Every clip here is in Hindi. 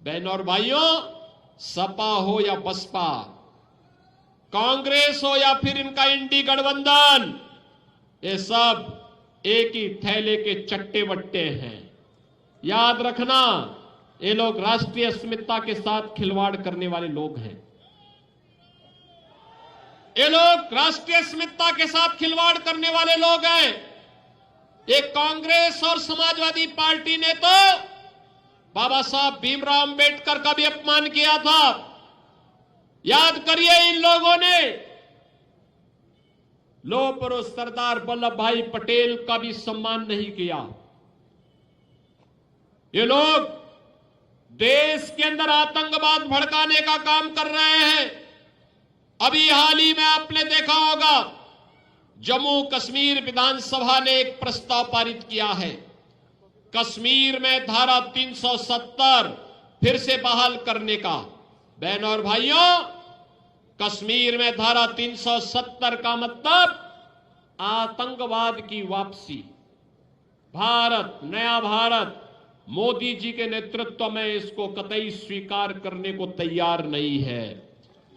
बहनों और भाइयों, सपा हो या बसपा, कांग्रेस हो या फिर इनका इंडी गठबंधन, ये सब एक ही थैले के चट्टे बट्टे हैं। याद रखना, ये लोग राष्ट्रीय अस्मिता के साथ खिलवाड़ करने वाले लोग हैं। ये लोग राष्ट्रीय अस्मिता के साथ खिलवाड़ करने वाले लोग हैं। एक कांग्रेस और समाजवादी पार्टी ने तो बाबा साहब भीमराव अंबेडकर का भी अपमान किया था। याद करिए, इन लोगों ने लौह पुरुष सरदार वल्लभ भाई पटेल का भी सम्मान नहीं किया। ये लोग देश के अंदर आतंकवाद भड़काने का काम कर रहे हैं। अभी हाल ही में आपने देखा होगा, जम्मू कश्मीर विधानसभा ने एक प्रस्ताव पारित किया है, कश्मीर में धारा 370 फिर से बहाल करने का। बहनों और भाइयों, कश्मीर में धारा 370 का मतलब आतंकवाद की वापसी। भारत, नया भारत, मोदी जी के नेतृत्व में इसको कतई स्वीकार करने को तैयार नहीं है।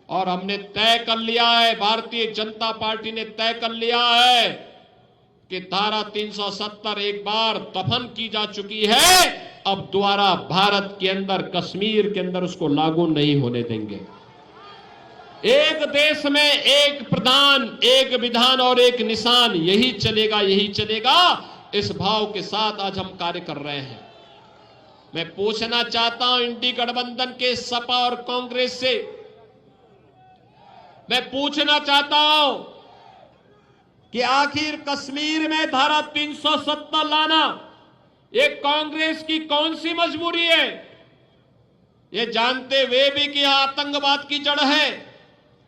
और हमने तय कर लिया है, भारतीय जनता पार्टी ने तय कर लिया है कि धारा 370 एक बार दफन की जा चुकी है, अब दोबारा भारत के अंदर, कश्मीर के अंदर उसको लागू नहीं होने देंगे। एक देश में एक प्रधान, एक विधान और एक निशान, यही चलेगा, यही चलेगा। इस भाव के साथ आज हम कार्य कर रहे हैं। मैं पूछना चाहता हूं इंडी गठबंधन के सपा और कांग्रेस से, मैं पूछना चाहता हूं कि आखिर कश्मीर में धारा 370 लाना ये कांग्रेस की कौन सी मजबूरी है? ये जानते हुए भी कि आतंकवाद की जड़ है,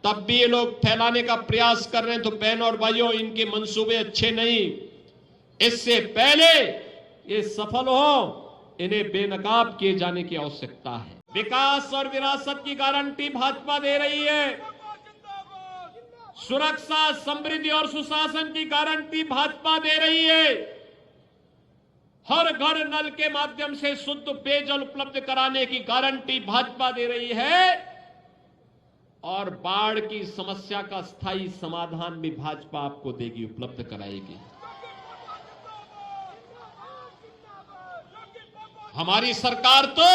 तब भी ये लोग फैलाने का प्रयास कर रहे हैं। तो बहनों और भाइयों, इनके मंसूबे अच्छे नहीं। इससे पहले ये सफल हो, इन्हें बेनकाब किए जाने की आवश्यकता है। विकास और विरासत की गारंटी भाजपा दे रही है, सुरक्षा, समृद्धि और सुशासन की गारंटी भाजपा दे रही है, हर घर नल के माध्यम से शुद्ध पेयजल उपलब्ध कराने की गारंटी भाजपा दे रही है, और बाढ़ की समस्या का स्थायी समाधान भी भाजपा आपको देगी, उपलब्ध कराएगी। हमारी सरकार तो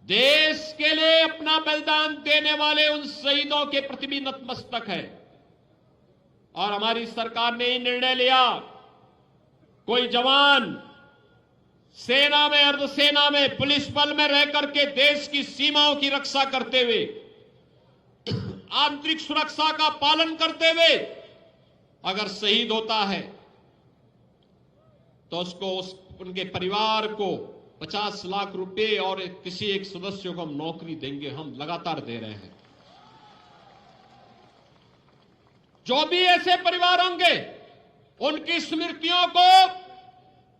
देश के लिए अपना बलिदान देने वाले उन शहीदों के प्रति भी नतमस्तक है। और हमारी सरकार ने निर्णय लिया, कोई जवान सेना में, अर्धसेना में, पुलिस बल में रह करके देश की सीमाओं की रक्षा करते हुए, आंतरिक सुरक्षा का पालन करते हुए अगर शहीद होता है तो उसको, उनके परिवार को 50 लाख रुपए और किसी एक सदस्य को हम नौकरी देंगे। हम लगातार दे रहे हैं। जो भी ऐसे परिवार होंगे, उनकी स्मृतियों को,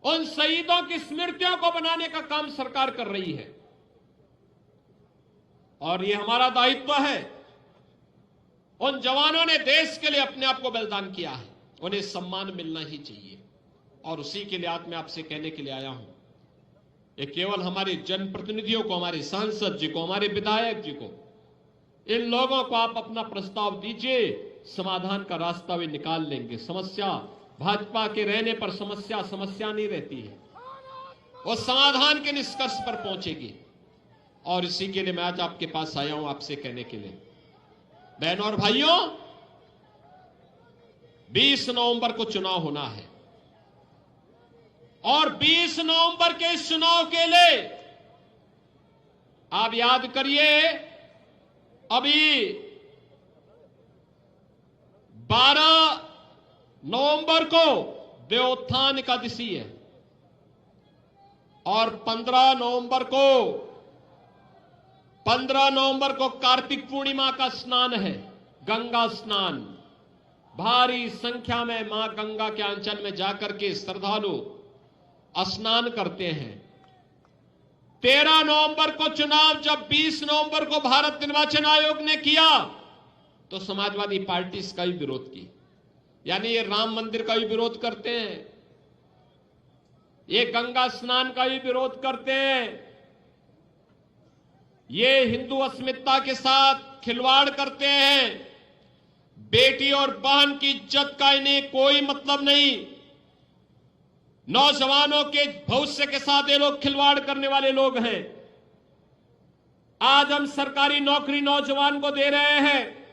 उन शहीदों की स्मृतियों को बनाने का काम सरकार कर रही है। और ये हमारा दायित्व है। उन जवानों ने देश के लिए अपने आप को बलिदान किया है, उन्हें सम्मान मिलना ही चाहिए। और उसी के लिए आज मैं आपसे कहने के लिए आया हूं, ये केवल हमारे जनप्रतिनिधियों को, हमारे सांसद जी को, हमारे विधायक जी को, इन लोगों को आप अपना प्रस्ताव दीजिए, समाधान का रास्ता भी निकाल लेंगे। समस्या भाजपा के रहने पर समस्या नहीं रहती है, वो समाधान के निष्कर्ष पर पहुंचेगी। और इसी के लिए मैं आज आपके पास आया हूं, आपसे कहने के लिए, बहनों और भाइयों, 20 नवंबर को चुनाव होना है। और 20 नवंबर के इस चुनाव के लिए आप याद करिए, अभी 12 नवंबर को देवोत्थान एकादशी है और 15 नवंबर को कार्तिक पूर्णिमा का स्नान है, गंगा स्नान। भारी संख्या में मां गंगा के आंचल में जाकर के श्रद्धालु स्नान करते हैं। 13 नवंबर को चुनाव जब 20 नवंबर को भारत निर्वाचन आयोग ने किया तो समाजवादी पार्टी इसका भी विरोध की। यानी ये राम मंदिर का भी विरोध करते हैं, ये गंगा स्नान का भी विरोध करते हैं, ये हिंदू अस्मिता के साथ खिलवाड़ करते हैं। बेटी और बहन की इज्जत का इन्हें कोई मतलब नहीं। नौजवानों के भविष्य के साथ ये लोग खिलवाड़ करने वाले लोग हैं। आज हम सरकारी नौकरी नौजवान को दे रहे हैं।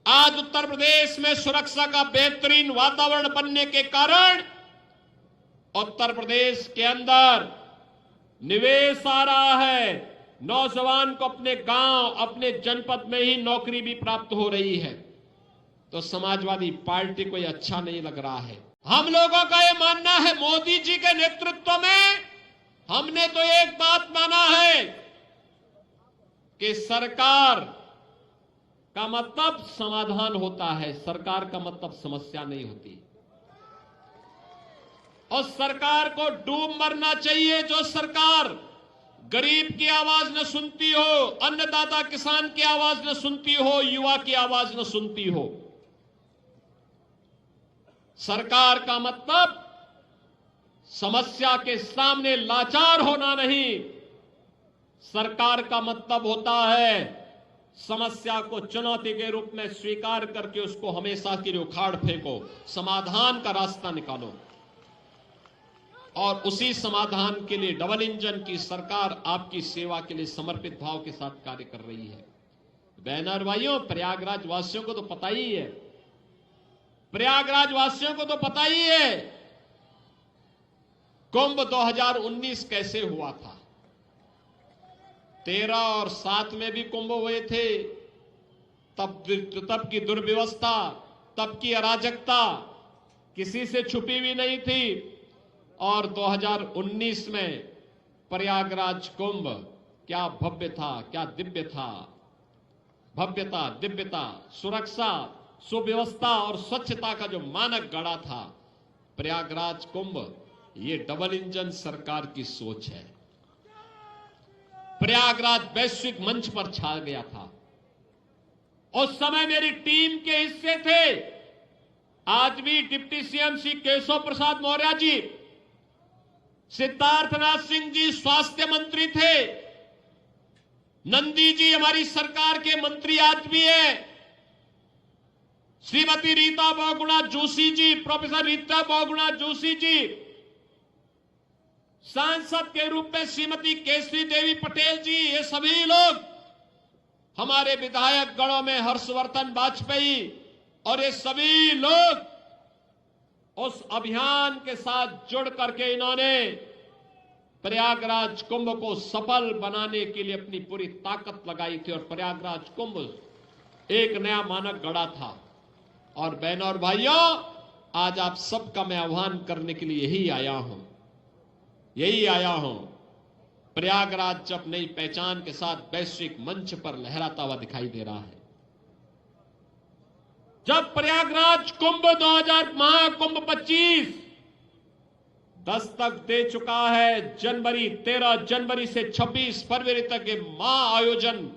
आज उत्तर प्रदेश में सुरक्षा का बेहतरीन वातावरण बनने के कारण उत्तर प्रदेश के अंदर निवेश आ रहा है। नौजवान को अपने गांव, अपने जनपद में ही नौकरी भी प्राप्त हो रही है। तो समाजवादी पार्टी को यह अच्छा नहीं लग रहा है। हम लोगों का यह मानना है, मोदी जी के नेतृत्व में हमने तो एक बात माना है कि सरकार का मतलब समाधान होता है, सरकार का मतलब समस्या नहीं होती। और सरकार को डूब मरना चाहिए जो सरकार गरीब की आवाज न सुनती हो, अन्नदाता किसान की आवाज न सुनती हो, युवा की आवाज न सुनती हो। सरकार का मतलब समस्या के सामने लाचार होना नहीं। सरकार का मतलब होता है समस्या को चुनौती के रूप में स्वीकार करके उसको हमेशा के लिए उखाड़ फेंको, समाधान का रास्ता निकालो। और उसी समाधान के लिए डबल इंजन की सरकार आपकी सेवा के लिए समर्पित भाव के साथ कार्य कर रही है। बहनों और भाइयों, प्रयागराज वासियों को तो पता ही है, प्रयागराज वासियों को तो पता ही है कुंभ 2019 कैसे हुआ था। 13 और 7 में भी कुंभ हुए थे। तब की दुर्व्यवस्था, तब की अराजकता किसी से छुपी हुई नहीं थी। और 2019 में प्रयागराज कुंभ क्या भव्य था, क्या दिव्य था। भव्यता, दिव्यता, सुरक्षा, सुव्यवस्था और स्वच्छता का जो मानक गढ़ा था प्रयागराज कुंभ, ये डबल इंजन सरकार की सोच है। प्रयागराज वैश्विक मंच पर छा गया था। उस समय मेरी टीम के हिस्से थे आज भी डिप्टी सीएम श्री केशव प्रसाद मौर्य जी, सिद्धार्थनाथ सिंह जी स्वास्थ्य मंत्री थे, नंदी जी हमारी सरकार के मंत्री आज भी है, श्रीमती रीता बहुगुणा जोशी जी, प्रोफेसर रीता बहुगुणा जोशी जी, सांसद के रूप में श्रीमती केसरी देवी पटेल जी, ये सभी लोग हमारे विधायक गणों में हर्षवर्धन वाजपेयी, और ये सभी लोग उस अभियान के साथ जुड़ करके इन्होंने प्रयागराज कुंभ को सफल बनाने के लिए अपनी पूरी ताकत लगाई थी। और प्रयागराज कुंभ एक नया मानक गढ़ा था। और बहनों और भाइयों, आज आप सबका मैं आह्वान करने के लिए यही आया हूं। प्रयागराज जब नई पहचान के साथ वैश्विक मंच पर लहराता हुआ दिखाई दे रहा है। जब प्रयागराज कुंभ 2000 महाकुंभ 25 दस्तक दे चुका है, 13 जनवरी से 26 फरवरी तक ये महाआयोजन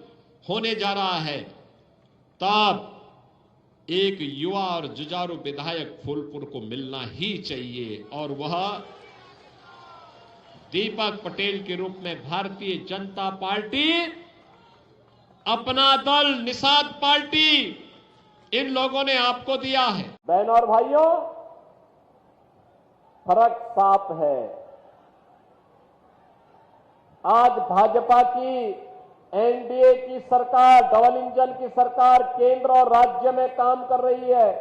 होने जा रहा है, तब एक युवा और जुझारू विधायक फूलपुर को मिलना ही चाहिए। और वह दीपक पटेल के रूप में भारतीय जनता पार्टी, अपना दल निषाद पार्टी, इन लोगों ने आपको दिया है। बहनों और भाइयों, फर्क साफ है। आज भाजपा की एनडीए की सरकार, डबल इंजन की सरकार केंद्र और राज्य में काम कर रही है।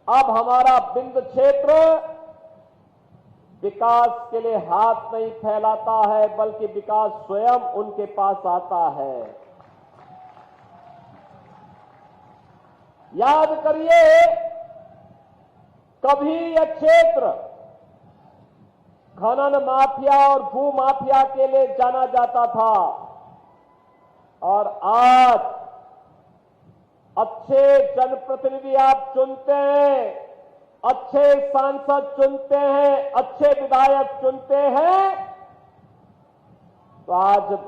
अब हमारा बिंद क्षेत्र विकास के लिए हाथ नहीं फैलाता है, बल्कि विकास स्वयं उनके पास आता है। याद करिए, कभी यह क्षेत्र खनन माफिया और भू माफिया के लिए जाना जाता था, और आज अच्छे जनप्रतिनिधि आप चुनते हैं, अच्छे सांसद चुनते हैं, अच्छे विधायक चुनते हैं, तो आज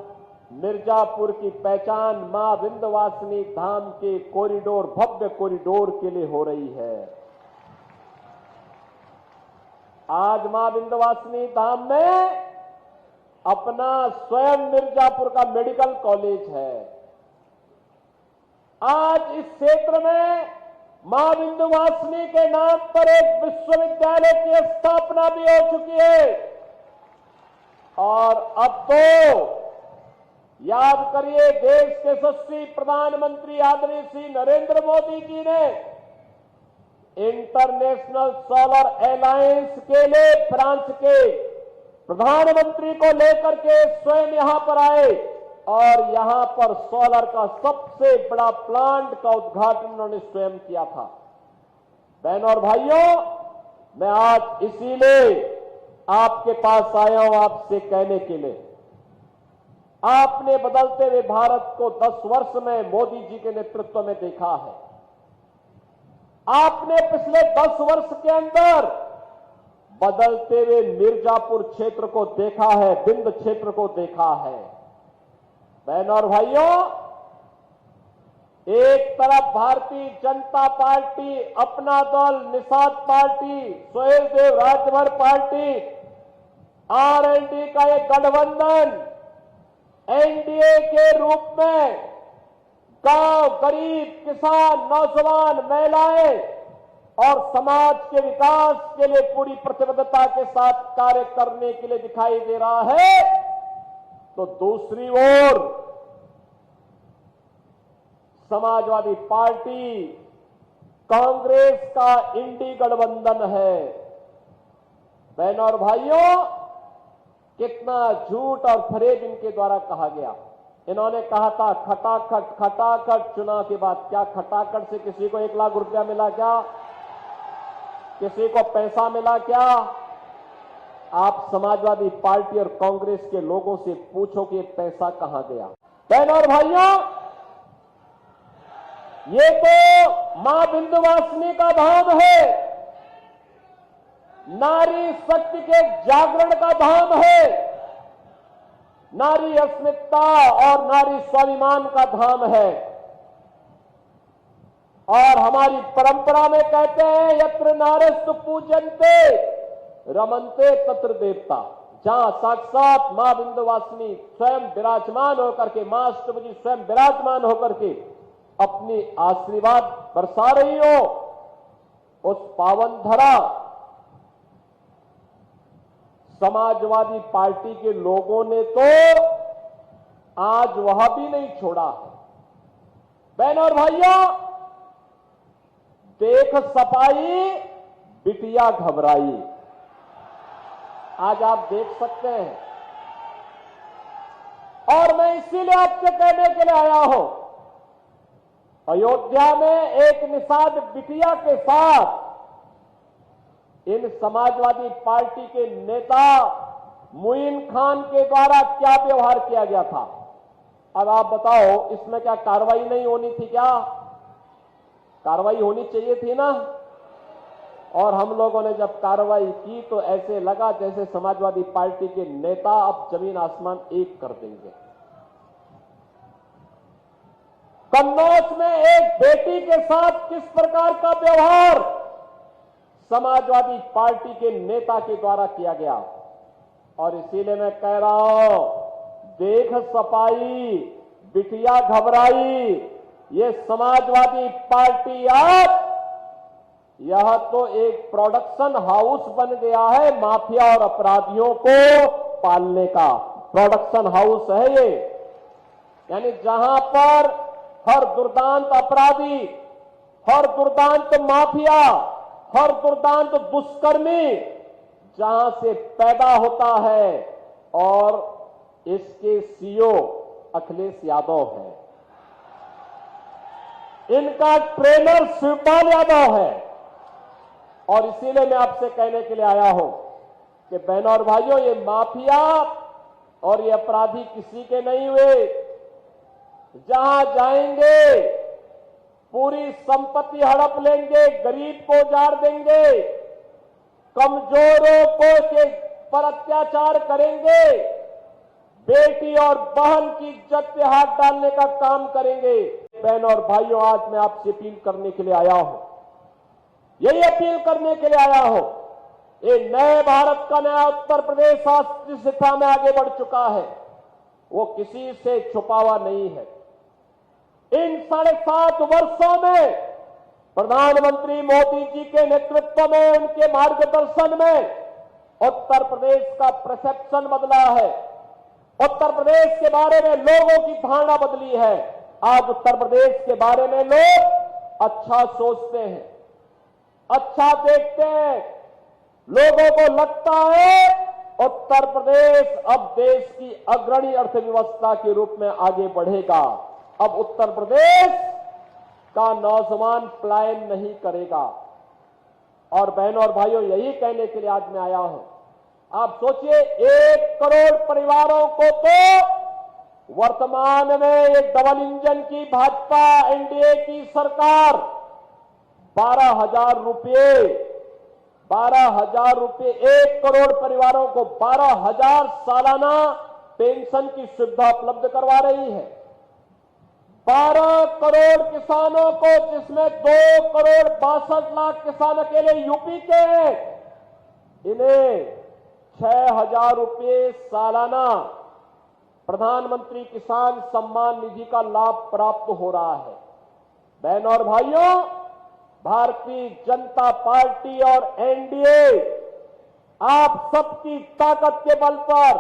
मिर्जापुर की पहचान मां विंध्यवासिनी धाम के कॉरिडोर, भव्य कॉरिडोर के लिए हो रही है। आज मां विंध्यवासिनी धाम में अपना स्वयं मिर्जापुर का मेडिकल कॉलेज है। आज इस क्षेत्र में मां विंध्यवासिनी के नाम पर एक विश्वविद्यालय की स्थापना भी हो चुकी है। और अब तो याद करिए, देश के यशस्वी प्रधानमंत्री आदरणीय श्री नरेंद्र मोदी जी ने इंटरनेशनल सोलर अलायंस के लिए फ्रांस के प्रधानमंत्री को लेकर के स्वयं यहां पर आए और यहां पर सोलर का सबसे बड़ा प्लांट का उद्घाटन उन्होंने स्वयं किया था। बहनों और भाइयों, मैं आज इसीलिए आपके पास आया हूं आपसे कहने के लिए, आपने बदलते हुए भारत को 10 वर्ष में मोदी जी के नेतृत्व में देखा है। आपने पिछले 10 वर्ष के अंदर बदलते हुए मिर्जापुर क्षेत्र को देखा है, बिंद क्षेत्र को देखा है। बहनों और भाइयों, एक तरफ भारतीय जनता पार्टी, अपना दल, Nishad party, Suhel Dev Rajbhar party, RLD का एक गठबंधन एनडीए के रूप में गांव, गरीब, किसान, नौजवान, महिलाएं और समाज के विकास के लिए पूरी प्रतिबद्धता के साथ कार्य करने के लिए दिखाई दे रहा है, तो दूसरी ओर समाजवादी पार्टी, कांग्रेस का इंडी गठबंधन है। बहनों और भाइयों, कितना झूठ और फरेब इनके द्वारा कहा गया। इन्होंने कहा था खटाखट खटाखट, चुनाव के बाद क्या खटाखट से किसी को 1 लाख रुपया मिला क्या? किसी को पैसा मिला क्या? आप समाजवादी पार्टी और कांग्रेस के लोगों से पूछो कि पैसा कहां गया। बहनों और भाइयों, ये तो मां विंध्यवासिनी का धाम है, नारी शक्ति के जागरण का धाम है, नारी अस्मिता और नारी स्वाभिमान का धाम है। और हमारी परंपरा में कहते हैं, यत्र नारस्तु पूजन्ते रमन्ते तत्र देवता। जहां साक्षात मां विंध्यवासिनी स्वयं विराजमान होकर के, मां अष्टभुजी स्वयं विराजमान होकर के अपनी आशीर्वाद बरसा रही हो, उस पावन धरा समाजवादी पार्टी के लोगों ने तो आज वह भी नहीं छोड़ा है। बहनों और भाइयों, देख सपाई बिटिया घबराई, आज आप देख सकते हैं। और मैं इसीलिए आपसे कहने के लिए आया हूं, अयोध्या में एक निषाद बिटिया के साथ इन समाजवादी पार्टी के नेता मुइन खान के द्वारा क्या व्यवहार किया गया था। अब आप बताओ, इसमें क्या कार्रवाई नहीं होनी थी क्या? कार्रवाई होनी चाहिए थी ना। और हम लोगों ने जब कार्रवाई की तो ऐसे लगा जैसे समाजवादी पार्टी के नेता अब जमीन आसमान एक कर देंगे। कन्नौज में एक बेटी के साथ किस प्रकार का व्यवहार समाजवादी पार्टी के नेता के द्वारा किया गया। और इसीलिए मैं कह रहा हूं, देख सपाई बिटिया घबराई, ये समाजवादी पार्टी अब यह तो एक प्रोडक्शन हाउस बन गया है, माफिया और अपराधियों को पालने का प्रोडक्शन हाउस है ये। यानी जहां पर हर दुर्दांत अपराधी, हर दुर्दांत माफिया, हर दुर्दांत दुष्कर्मी जहां से पैदा होता है, और इसके सीईओ अखिलेश यादव है, इनका ट्रेनर शिवपाल यादव है। और इसीलिए मैं आपसे कहने के लिए आया हूं कि बहनों और भाइयों, ये माफिया और ये अपराधी किसी के नहीं हुए। जहां जाएंगे पूरी संपत्ति हड़प लेंगे, गरीब को उजाड़ देंगे, कमजोरों को के पर अत्याचार करेंगे, बेटी और बहन की इज्जत पे हाथ डालने का काम करेंगे। बहनों और भाइयों, आज मैं आपसे अपील करने के लिए आया हूं, यही अपील करने के लिए आया हूं ये नए भारत का नया उत्तर प्रदेश आज जिस दिशा में आगे बढ़ चुका है वो किसी से छुपा हुआ नहीं है। इन 7.5 वर्षों में प्रधानमंत्री मोदी जी के नेतृत्व में, उनके मार्गदर्शन में उत्तर प्रदेश का परसेप्शन बदला है। उत्तर प्रदेश के बारे में लोगों की धारणा बदली है। आज उत्तर प्रदेश के बारे में लोग अच्छा सोचते हैं, अच्छा देखते हैं। लोगों को लगता है उत्तर प्रदेश अब देश की अग्रणी अर्थव्यवस्था के रूप में आगे बढ़ेगा। अब उत्तर प्रदेश का नौजवान पलायन नहीं करेगा। और बहनों और भाइयों, यही कहने के लिए आज मैं आया हूं। आप सोचिए, 1 करोड़ परिवारों को तो वर्तमान में एक डबल इंजन की भाजपा एनडीए की सरकार 12,000 रुपये 1 करोड़ परिवारों को 12,000 सालाना पेंशन की सुविधा उपलब्ध करवा रही है। 12 करोड़ किसानों को, जिसमें 2 करोड़ 62 लाख किसान अकेले यूपी के हैं, इन्हें 6,000 रुपये सालाना प्रधानमंत्री किसान सम्मान निधि का लाभ प्राप्त हो रहा है। बहनों और भाइयों, भारतीय जनता पार्टी और एनडीए आप सबकी ताकत के बल पर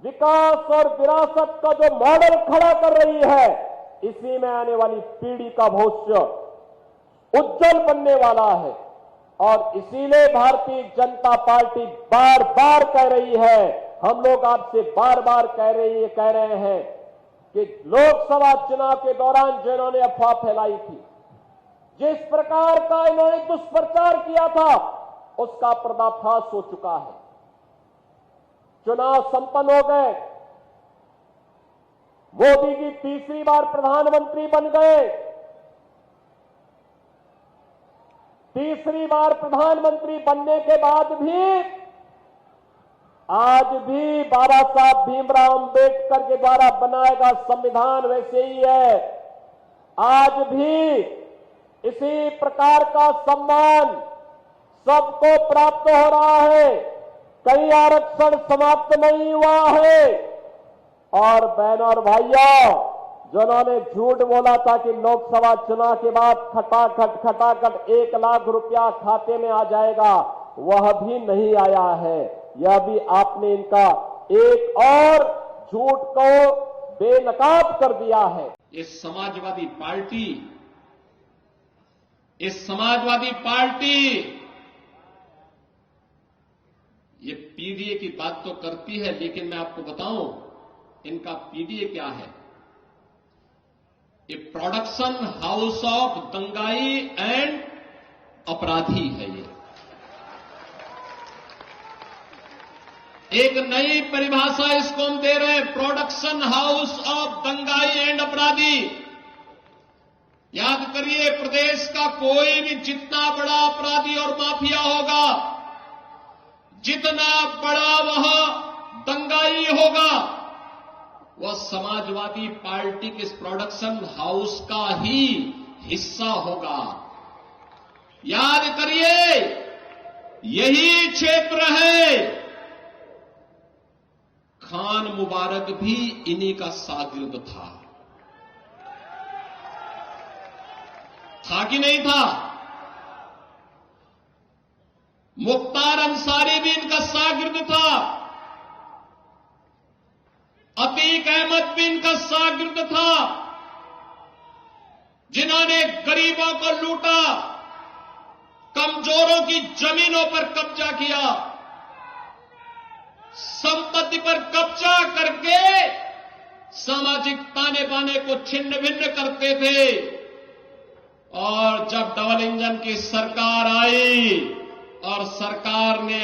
विकास और विरासत का जो मॉडल खड़ा कर रही है, इसी में आने वाली पीढ़ी का भविष्य उज्जवल बनने वाला है। और इसीलिए भारतीय जनता पार्टी बार बार कह रही है, हम लोग आपसे बार बार कह रहे हैं कि लोकसभा चुनाव के दौरान जिन्होंने अफवाह फैलाई थी, जिस प्रकार का इन्होंने दुष्प्रचार किया था, उसका पर्दाफाश हो चुका है। चुनाव संपन्न हो गए, मोदी जी तीसरी बार प्रधानमंत्री बन गए। तीसरी बार प्रधानमंत्री बनने के बाद भी आज भी बाबा साहब भीमराव अंबेडकर के द्वारा बनाया गया संविधान वैसे ही है। आज भी इसी प्रकार का सम्मान सबको प्राप्त हो रहा है। कहीं आरक्षण समाप्त नहीं हुआ है। और बहनों और भाइयों, जिन्होंने झूठ बोला था कि लोकसभा चुनाव के बाद खटाखट 1 लाख रुपया खाते में आ जाएगा, वह भी नहीं आया है। यह भी आपने इनका एक और झूठ को बेनकाब कर दिया है। इस समाजवादी पार्टी ये पीडीए की बात तो करती है, लेकिन मैं आपको बताऊं इनका पीडीए क्या है। ये प्रोडक्शन हाउस ऑफ दंगाई एंड अपराधी है। ये एक नई परिभाषा इसको हम दे रहे हैं, प्रोडक्शन हाउस ऑफ दंगाई एंड अपराधी। याद करिए, प्रदेश का कोई भी जितना बड़ा अपराधी और माफिया होगा, जितना बड़ा वह दंगाई होगा, वह समाजवादी पार्टी के इस प्रोडक्शन हाउस का ही हिस्सा होगा। याद करिए, यही क्षेत्र है, खान मुबारक भी इन्हीं का शागिर्द था कि नहीं था? मुख्तार अंसारी भी इनका शागिर्द था, अतीक अहमद भी इनका शागिर्द था, जिन्होंने गरीबों को लूटा, कमजोरों की जमीनों पर कब्जा किया, संपत्ति पर कब्जा करके सामाजिक ताने बाने को छिन्न भिन्न करते थे। और जब डबल इंजन की सरकार आई और सरकार ने